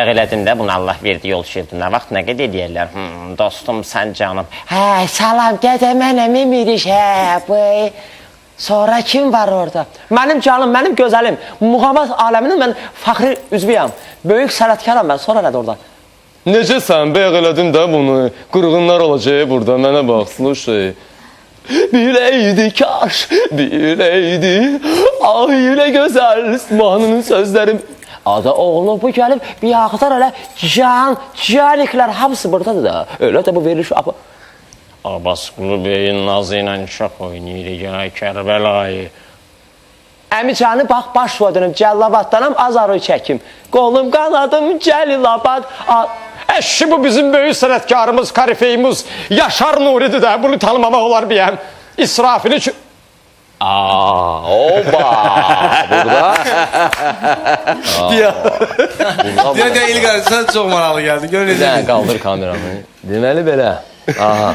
Bayaq elədin də, bunu Allah verdi, yol şirdi. Nə vaxt, nə qədər deyərlər? Dostum, sən canım. Hə, salam, dədə, mənəm Emiriş, hə, bəy. Sonra kim var orada? Mənim canım, mənim gözəlim. Muğamat aləminin mən fəxri üzvüyəm. Böyük sənətkaram mən, sonra nədir orada? Necə sən, bayaq elədin də bunu. Qırğınlar olacaq burada, mənə bax, sluşay. Biləydi kaş, biləydi. Ay, elə gözəl, İsmail'in sözlərim. Ada oğlu bu gəlib, bir yaxıdan elə caniklər hamısı buradadır da. Öyle də bu verilir. Abbasqulu Beyin nazı ilə çox oynayır ya Kərbəlayı. Əmi canı bax, baş vədinim, Cəllabaddanam, azarı çəkim. Qolum, qanadım, Cəlilabad. Eşi bu bizim böyük sənətkarımız, karifeyimiz Yaşar Nuri'dir də, bunu tanımamaq olar biyəm. İsrafili ki... Oba! Burada... Deyə İlqar, sən çox maraqlı gəldin, gör necə. Qaldır kameramı. Deməli belə. Aha.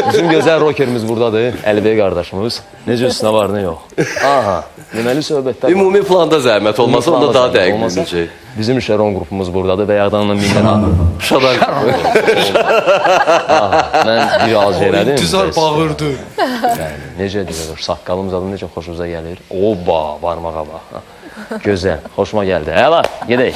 Bizim gözəl rokerimiz buradadır, Əlibey qardaşımız. Necə üstünə var, nə yox. Aha. Deməli söhbətlər... Ümumi planda zəhmət olmasa, onda daha dəqiq bilməyəcək. Bizim Şəron qrupumuz buradadır və yağdanla mindən Şadan mən bir az elədim. İntizar bağırdı. Necə deyir, saqqalımız adı necə xoşunuza gəlir. Oba, barmağa bax. Gözəl, xoşuma gəldi. Əla, gedək.